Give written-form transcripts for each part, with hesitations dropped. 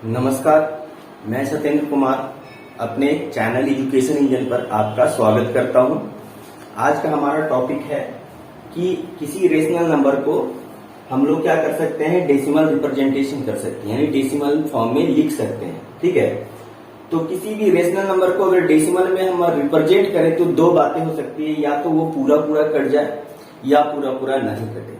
नमस्कार, मैं सत्येंद्र कुमार अपने चैनल एजुकेशन इंजन पर आपका स्वागत करता हूं। आज का हमारा टॉपिक है कि किसी रेशनल नंबर को हम लोग क्या कर सकते हैं, डेसिमल रिप्रेजेंटेशन कर सकते हैं, यानी डेसिमल फॉर्म में लिख सकते हैं। ठीक है, तो किसी भी रेशनल नंबर को अगर डेसिमल में हम रिप्रेजेंट करें तो दो बातें हो सकती है, या तो वो पूरा पूरा कट जाए या पूरा पूरा नहीं कटे।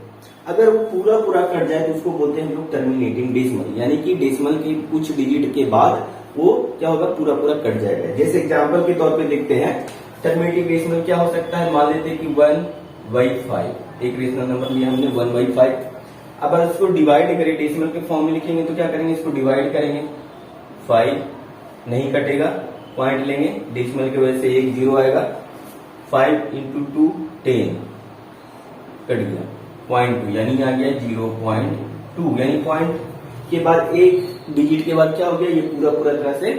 अगर वो पूरा पूरा कट जाए तो उसको बोलते हैं हम लोग टर्मिनेटिंग डेसिमल, यानी कि डेसिमल के कुछ डिजिट के बाद वो क्या होगा, पूरा पूरा कट जाएगा। जैसे एग्जांपल के तौर पे देखते हैं, टर्मिनेटिंग डेसिमल क्या हो सकता है। मान लेते हैं कि 1/5 एक रेशनल नंबर लिया हमने 1/5। अब अगर इसको डिवाइड करें, डेसिमल के फॉर्म में लिखेंगे तो क्या करेंगे, इसको डिवाइड करेंगे, 5 नहीं कटेगा, पॉइंट लेंगे, डेसिमल की वजह से एक जीरो आएगा, 5 × 2 10 कट गया, 0.2 यानी आ गया 0.2, यानी पॉइंट के बाद एक डिजिट के बाद क्या हो गया, ये पूरा पूरा तरह से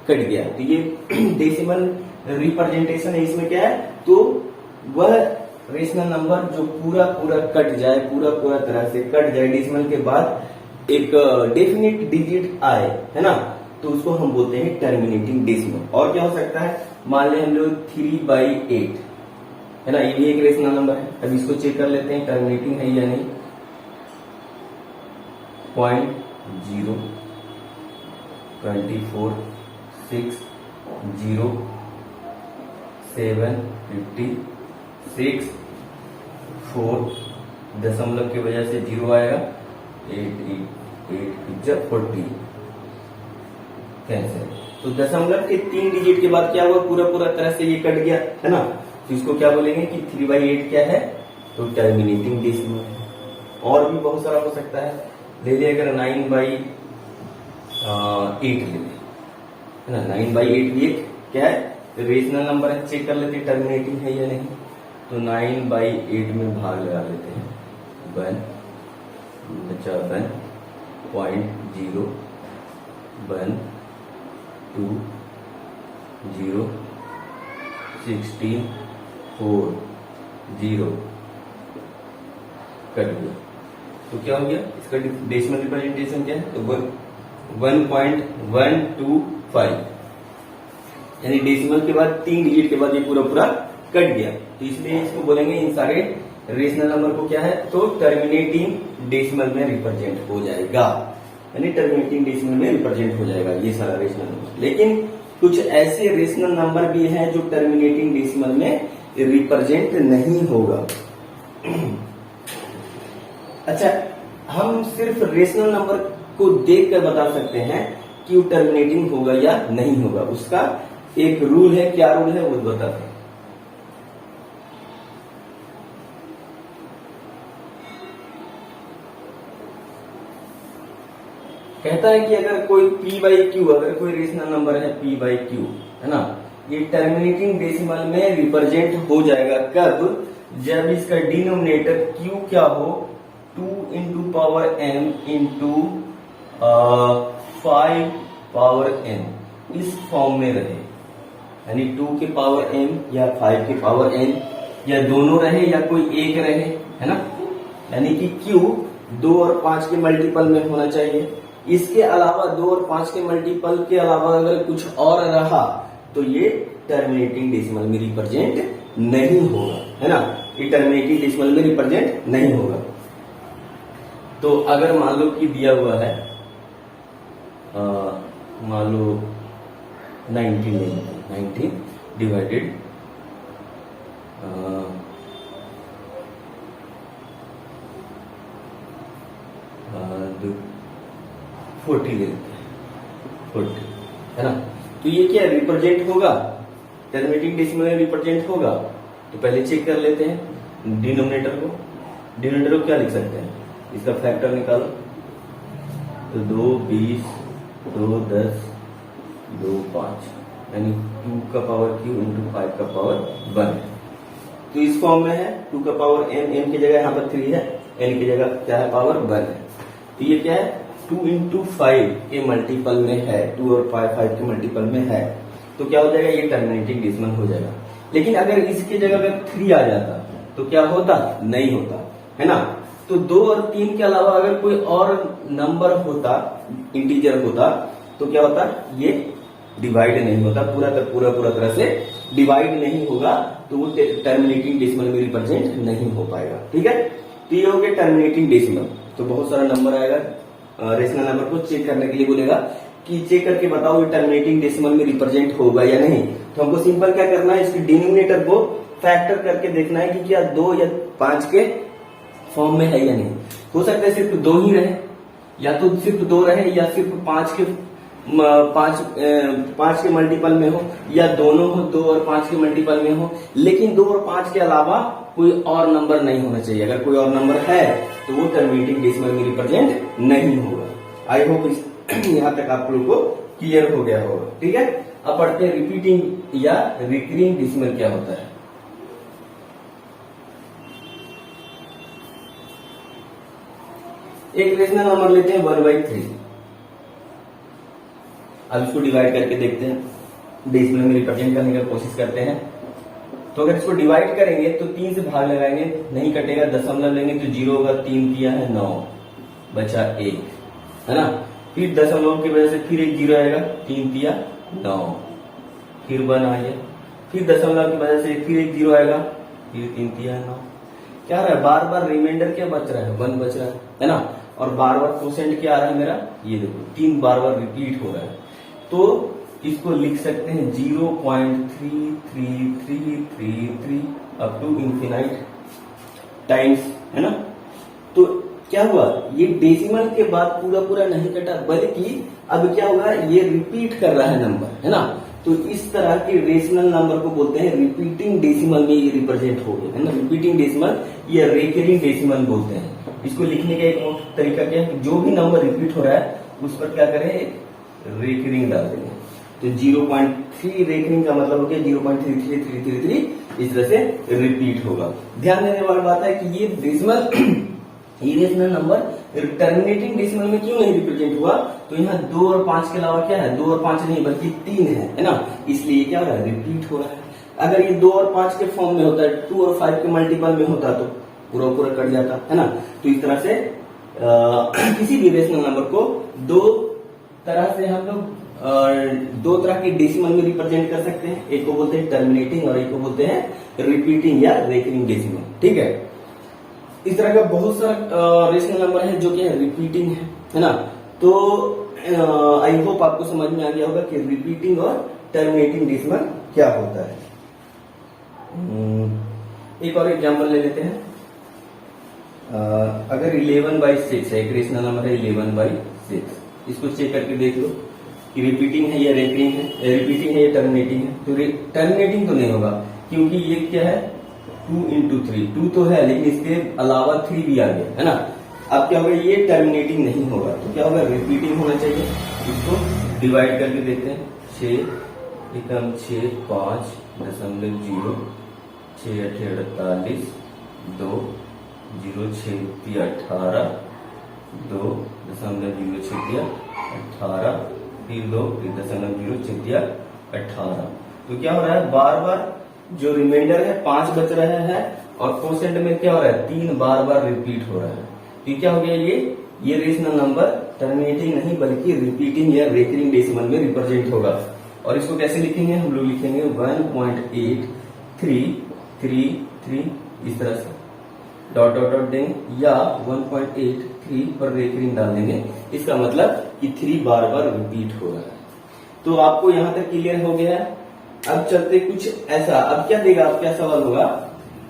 कट गया। तो ये डेसिमल रिप्रेजेंटेशन है। इसमें क्या है, तो वह रेशनल नंबर जो पूरा पूरा कट जाए, पूरा पूरा तरह से कट जाए, डेसिमल के बाद एक डेफिनिट डिजिट आए, है ना, तो उसको हम बोलते हैं टर्मिनेटिंग डेसिमल। और क्या हो सकता है, मान लें हम लोग 3/8 है ना, ये भी एक रेशनल नंबर है। अब इसको चेक कर लेते हैं टर्मिनेटिंग है या नहीं। 0.0 24 6 0 7 56 4 दशमलव की वजह से जीरो आएगा, 8 40 कैंसिल। तो दशमलव के 3 डिजिट के बाद क्या हुआ, पूरा पूरा तरह से ये कट गया, है ना। तो इसको क्या बोलेंगे कि 3/8 क्या है, तो टर्मिनेटिंग डेसिमल है। और भी बहुत सारा हो सकता है, ले ले अगर 9/8 ले ले, है ना, 9/8 भी एक क्या है, रेशनल नंबर है। चेक कर लेते हैं टर्मिनेटिंग है या नहीं। तो 9/8 में भाग लगा लेते हैं, 1 बचा 1.0 1 2 0 16 4 0 कट गया। तो क्या हो गया, इसका डेसिमल रिप्रेजेंटेशन क्या है, तो 1.125, यानी डेसिमल के बाद 3 डिजिट के बाद ये पूरा पूरा कट गया। तो इसलिए इसको बोलेंगे, इन सारे रेशनल नंबर को क्या है, तो टर्मिनेटिंग डेसिमल में रिप्रेजेंट हो जाएगा, यानी टर्मिनेटिंग डेसिमल में रिप्रेजेंट हो जाएगा ये सारा रेशनल नंबर। लेकिन कुछ ऐसे रेशनल नंबर भी हैं जो टर्मिनेटिंग डेसिमल में रिप्रेजेंट नहीं होगा। अच्छा, हम सिर्फ रेशनल नंबर को देखकर बता सकते हैं कि वो टर्मिनेटिंग होगा या नहीं होगा। उसका एक रूल है, क्या रूल है वो बताते हैं। कहता है कि अगर कोई P/Q, अगर कोई रेशनल नंबर है P/Q, है ना, ये टर्मिनेटिंग डेसिमल में रिप्रेजेंट हो जाएगा। कब, जब इसका डिनोमिनेटर Q क्या हो, 2 × पावर m × 5 पावर n, इस फॉर्म में रहे, यानी 2 के पावर m या 5 के पावर n, या दोनों रहे या कोई एक रहे, है ना, यानी कि Q 2 और 5 के मल्टीपल में होना चाहिए। इसके अलावा 2 और 5 के मल्टीपल के अलावा अगर कुछ और रहा तो ये टर्मिनेटिंग डेसिमल में रिप्रेजेंट नहीं होगा, है ना, ये टर्मिनेटिंग डेसिमल में रिप्रेजेंट नहीं होगा। तो अगर मान लो कि दिया हुआ है, मान लो 19 डिवाइडेड 40 ले लेते हैं, 40, है ना। तो ये क्या रिप्रेजेंट होगा, टर्मिनेटिंग डेसिमल में रिप्रेजेंट होगा। तो पहले चेक कर लेते हैं डिनोमिनेटर को। डिनोमिनेटर को क्या लिख सकते हैं, इसका फैक्टर निकालो, तो 2 20 2 10 2 5, यानी 2 का पावर Q × 5 का पावर 1 है। तो इस फॉर्म में है, 2 का पावर m की जगह यहाँ पर 3 है, n की जगह क्या है, पावर 1 है। तो ये क्या है, 2 × 5 के मल्टीपल में है, 2 और 5 के मल्टीपल में है, तो क्या हो जाएगा, ये टर्मिनेटिंग डेसिमल हो जाएगा। लेकिन अगर इसकी जगह अगर 3 आ जाता तो क्या होता, नहीं होता, है ना। तो 2 और 3 के अलावा अगर कोई और नंबर होता, इंटीजर होता, तो क्या होता है, ये डिवाइड नहीं होता, पूरा तरह से डिवाइड नहीं होगा, तो वो टर्मिनेटिंग डेसिमल में रिप्रेजेंट नहीं हो पाएगा। ठीक है, तो ये हो गया टर्मिनेटिंग डेसिमल। तो बहुत सारा नंबर आएगा, रेशनल नंबर को चेक करने के लिए बोलेगा कि चेक करके बताओ ये टर्मिनेटिंग डेसिमल में रिप्रेजेंट होगा या नहीं। तो हमको सिंपल क्या करना है, इसके डिनोमिनेटर को फैक्टर करके देखना है कि क्या 2 या 5 के फॉर्म में है या नहीं। हो सकता है सिर्फ 2 ही रहे, या तो सिर्फ 2 रहे, या सिर्फ 5 के मल्टीपल में हो, या दोनों हो, 2 और 5 के मल्टीपल में हो, लेकिन 2 और 5 के अलावा कोई और नंबर नहीं होना चाहिए। अगर कोई और नंबर है तो वो टर्मिनेटिंग डेसिमल में रिप्रेजेंट नहीं होगा। आई होप यहाँ तक आप लोग को क्लियर हो गया होगा। ठीक है, अब पढ़ते हैं रिपीटिंग या रिकरिंग डेसिमल क्या होता है। एक रेशनल नंबर लेते हैं 1/3। अब इसको डिवाइड करके देखते हैं, डेसिमल में रिप्रेजेंट करने की कोशिश करते हैं। तो अगर इसको डिवाइड करेंगे तो 3 से भाग लगाएंगे, नहीं कटेगा, दशमलव लेंगे तो 0 होगा, 3 किया है 9, बचा 1, है ना। फिर दशमलव की वजह से फिर एक 0 आएगा, 3 किया 9, फिर 1 आ गया, फिर दशमलव की वजह से फिर एक 0 आएगा, फिर 3 किया 9। क्या रहा है, बार बार रिमाइंडर क्या बच रहा है, 1 बच रहा है ना। और बार बार क्वोशेंट क्या आ रहा है मेरा, ये देखो 3 बार बार रिपीट हो रहा है। तो इसको लिख सकते हैं 0.33333 अप टू इंफिनाइट टाइम्स, है ना। तो क्या हुआ, ये डेसिमल के बाद पूरा नहीं कटा, बल्कि अब क्या होगा, ये रिपीट कर रहा है नंबर, है ना। तो इस तरह के रेशनल नंबर को बोलते हैं रिपीटिंग डेसिमल में ये रिप्रेजेंट हो गया, है ना। रिपीटिंग डेसिमल या रिकरिंग डेसिमल बोलते हैं। इसको लिखने का एक और तरीका क्या है, जो भी नंबर रिपीट हो रहा है उस पर क्या करें, रिकरिंग डाल देंगे। तो 0.3 रेकरिंग का मतलब हो गया 0.33333, इस तरह से रिपीट होगा। ध्यान देने वाली बात है कि ये decimal irrational number terminating decimal में क्यों नहीं रिप्रेजेंट हुआ, तो यहाँ 2 और 5 के अलावा क्या है, 2 और 5 नहीं बल्कि 3 है ना, इसलिए क्या हो रहा है, रिपीट हो रहा है। अगर ये 2 और 5 के फॉर्म में होता है, 2 और 5 के मल्टीपल में होता तो पूरा कट जाता, है ना। तो इस तरह से किसी भी रेशनल नंबर को दो तरह से हम लोग 2 तरह के डेसिमल में रिप्रेजेंट कर सकते हैं। एक को बोलते हैं टर्मिनेटिंग और एक को बोलते हैं रिपीटिंग या रेकरिंग डेसिमल। ठीक है, इस तरह का बहुत सारा रेशनल नंबर है जो कि रिपीटिंग है ना। तो आई होप आपको समझ में आ गया होगा कि रिपीटिंग और टर्मिनेटिंग डेसिमल क्या होता है। एक और एग्जांपल ले लेते हैं। अगर 11/6 है, एक रेशनल नंबर है 11/6, इसको चेक करके देख लो कि रिपीटिंग है या रेकरिंग है, रिपीटिंग है या टर्मिनेटिंग है। तो टर्मिनेटिंग तो नहीं होगा, क्योंकि ये क्या है 2 into 3, 2 तो है लेकिन इसके अलावा 3 भी आ गया, है ना। अब क्या होगा, ये टर्मिनेटिंग नहीं होगा, तो क्या होगा, रिपीटिंग होना चाहिए। इसको डिवाइड करके देखते हैं, 6 एकम 6 5.0 6 8 48 2 0 6 18 2.0 18 फिर 2 फिर 0.0 18। तो क्या हो रहा है, बार बार जो रिमाइंडर है 5 बच रहा है और क्वोशेंट में क्या हो रहा है, 3 बार बार रिपीट हो रहा है। तो क्या हो गया, ये रेशनल नंबर टर्मिनेटिंग नहीं बल्कि रिपीटिंग या रेकरिंग डेसिमल में रिप्रेजेंट होगा। और इसको कैसे लिखेंगे, हम लोग लिखेंगे 1.8333 इस तरह से डॉट डॉट डॉट देंगे, या 1.83 पर रेकरिंग डाल देंगे। इसका मतलब कि 3 बार बार रिपीट हो रहा है। तो आपको यहां तक क्लियर हो गया है। अब चलते कुछ ऐसा, अब क्या देगा, अब क्या सवाल होगा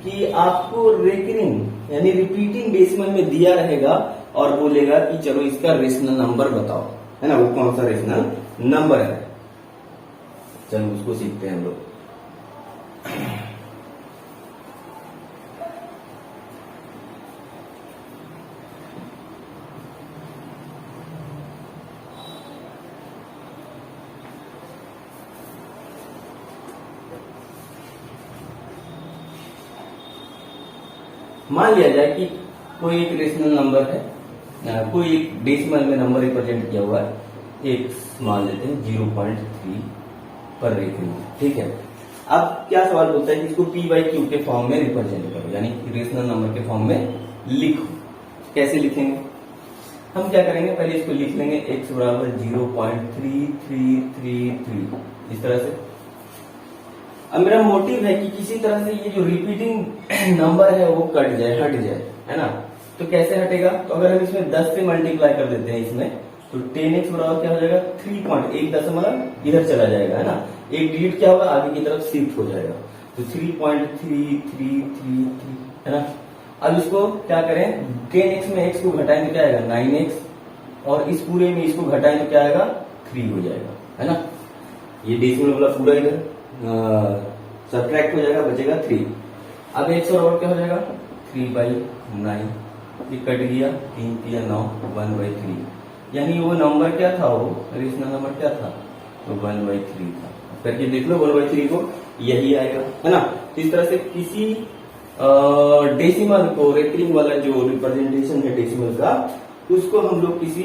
कि आपको रेकरिंग यानी रिपीटिंग डेसिमल में दिया रहेगा और बोलेगा कि चलो इसका रेशनल नंबर बताओ, है ना। वो कौन सा रेशनल नंबर है, चलो उसको सीखते हैं हम लोग। मान लिया जाए कि कोई एक रेशनल नंबर है, कोई एक डेसिमल में नंबर रिप्रेजेंट किया हुआ है, एक मान लेते हैं 0.3 पर रेकरिंग। ठीक है, अब क्या सवाल बोलता है कि इसको p/q के फॉर्म में रिप्रेजेंट करो, यानी रेशनल नंबर के फॉर्म में लिखो। कैसे लिखेंगे, हम क्या करेंगे, पहले इसको लिख लेंगे x बराबर 0.3333 इस तरह से। अब मेरा मोटिव है कि किसी तरह से ये जो रिपीटिंग नंबर है वो कट जाए, हट जाए, है ना। तो कैसे हटेगा, तो अगर हम इसमें 10 से मल्टीप्लाई कर देते हैं इसमें, तो 10x बराबर क्या हो जाएगा 3.1 इधर चला जाएगा, है ना। एक डिजिट क्या होगा आगे की तरफ शिफ्ट हो जाएगा, तो 3.3333 है ना। अब इसको क्या करें, 10x में x को घटाएं तो क्या आएगा 9x, और इस पूरे में इसको घटाएं तो क्या आएगा 3 हो जाएगा, है ना। ये डेसिमल वाला पूरा इधर सब्ट्रैक्ट हो जाएगा, बचेगा 3। अब x बराबर क्या हो जाएगा 3/9, ये कट गया, 3 3 9, 1/3, यानी वो नंबर क्या था, वो रेशनल नंबर क्या था, तो 1/3 था। करके देख लो 1/3 को, यही आएगा, है ना। तो इस तरह से किसी डेसिमल को, रेकरिंग वाला जो रिप्रेजेंटेशन है डेसिमल का, उसको हम लोग किस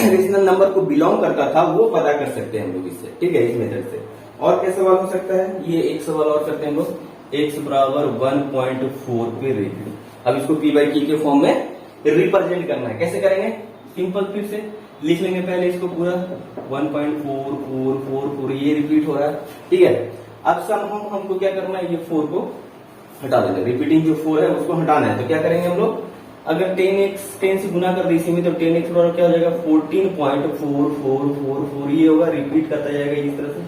रेशनल नंबर को बिलोंग करता था वो पता कर सकते हैं हम लोग इससे, ठीक है, इस मेथड से। और क्या सवाल हो सकता है, ये एक सवाल और करते हैं हम लोग, x बराबर 1.4 पे रेटेड। अब इसको p/q के फॉर्म में रिप्रेजेंट करना है, कैसे करेंगे, सिंपल, फिर से लिख लेंगे पहले इसको पूरा 1.4444, ये रिपीट हो रहा है, ठीक है। अब हमको क्या करना है, ये 4 को हटा देना, रिपीटिंग जो 4 है उसको हटाना है। तो क्या करेंगे हम लोग, अगर 10 से गुना कर दे इसी में, तो 10x बराबर क्या हो जाएगा 14.4444, ये होगा, रिपीट करता जाएगा इस तरह से,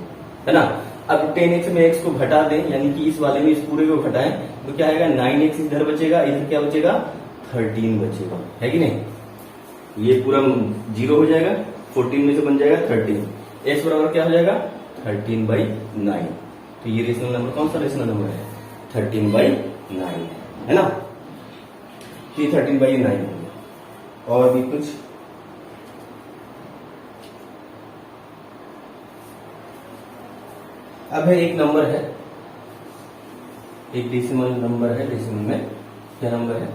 है ना। अब 10x में x को घटा दें, यानी कि इस वाले में इस पूरे को घटाएं, तो क्या आएगा 9x इधर बचेगा, इधर क्या बचेगा 13 बचेगा, है कि नहीं। ये पूरा 0 हो जाएगा, 14 में से बन जाएगा 13, x बराबर क्या हो जाएगा 13/9। तो ये रेशनल नंबर कौन सा रेशनल नंबर है, 13/9 है ना। तो ये 13/9 हो गया। और भी कुछ, अब है एक नंबर है, एक डेसिमल नंबर है, डेसिमल में क्या नंबर है,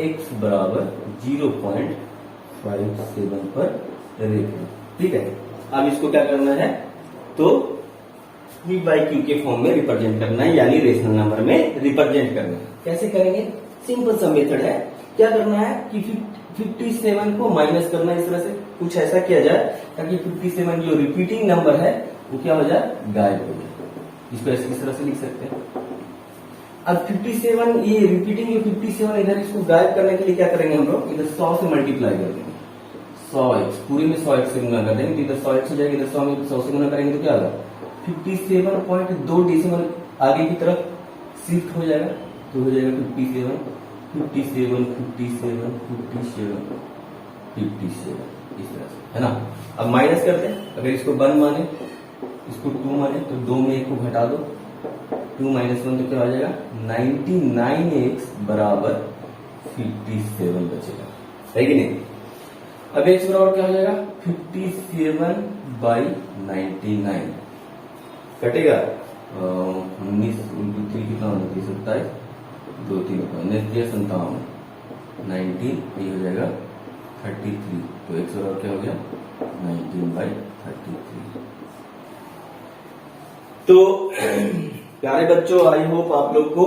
x बराबर 0.57 पर रेटेड, ठीक है। अब इसको क्या करना है, तो p/q के फॉर्म में रिप्रेजेंट करना है, यानी रेशनल नंबर में रिप्रेजेंट करना है। कैसे करेंगे, सिंपल सा मेथड है। क्या करना है कि 57 को माइनस करना है, इस तरह से कुछ ऐसा किया जाए ताकि 57 जो रिपीटिंग नंबर है वो क्या हो जाए, गायब हो जाए। इसको ऐसे इस तरह से लिख सकते हैं। अब 57 ये रिपीटिंग जो 57 इधर, इसको गायब करने के लिए क्या करेंगे हम लोग, इधर 100 से मल्टीप्लाई कर देंगे, 100x पूरे में 100x से गुना कर देंगे, तो इधर 100x हो जाएगा, इधर 100 में 100 से गुना करेंगे तो क्या होगा 57.2 डेसिमल आगे की तरफ शिफ्ट हो जाएगा, तो हो जाएगा 57 इस तरह से, है ना। अब माइनस करते हैं, अगर इसको 1 माने, इसको 2 माने, तो 2 में 1 को घटा दो, 2 - 1 तो क्या हो जाएगा 99x बराबर 57 बचेगा, है कि नहीं। अब x बराबर क्या हो जाएगा 57/99 कटेगा 19 × 3 कितना होगा 27, 2 3 57, 19 ये हो जाएगा 33, तो x बराबर क्या हो गया 19/33। तो प्यारे बच्चों, आई होप आप लोग को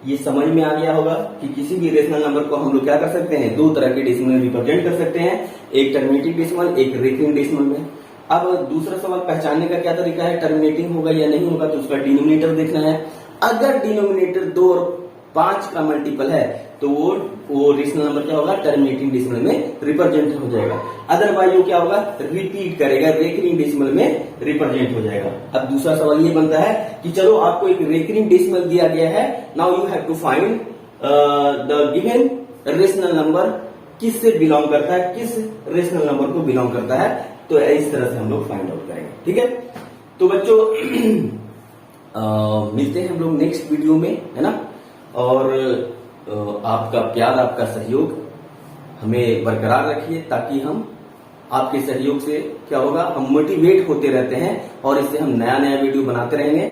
ये समझ में आ गया होगा कि किसी भी रेशनल नंबर को हम लोग क्या कर सकते हैं, 2 तरह के डेसिमल में रिप्रेजेंट कर सकते हैं, एक टर्मिनेटिंग डेसिमल, एक रेकरिंग डेसिमल में। अब दूसरा सवाल पहचानने का क्या तरीका है, टर्मिनेटिंग होगा या नहीं होगा, तो उसका डिनोमिनेटर देखना है। अगर डिनोमिनेटर 2 और 5 का मल्टीपल है तो वो रेशनल नंबर क्या होगा, टर्मिनेटिंग डेसिमल में रिप्रेजेंट हो जाएगा। अदरवाइज वो क्या होगा, रिपीट करेगा, रेकरिंग डेसिमल में रिप्रेजेंट हो जाएगा। अब दूसरा सवाल ये बनता है कि चलो आपको एक रेकरिंग डेसिमल दिया गया है, now you have to find the given rational number किस से बिलोंग करता है, किस रेशनल नंबर को बिलोंग करता है, तो इस तरह से हम लोग फाइंड आउट करेंगे, ठीक है। तो बच्चों मिलते हैं हम लोग नेक्स्ट वीडियो में, है ना। और आपका प्यार, आपका सहयोग हमें बरकरार रखिए, ताकि हम आपके सहयोग से क्या होगा, हम मोटिवेट होते रहते हैं और इससे हम नया नया वीडियो बनाते रहेंगे।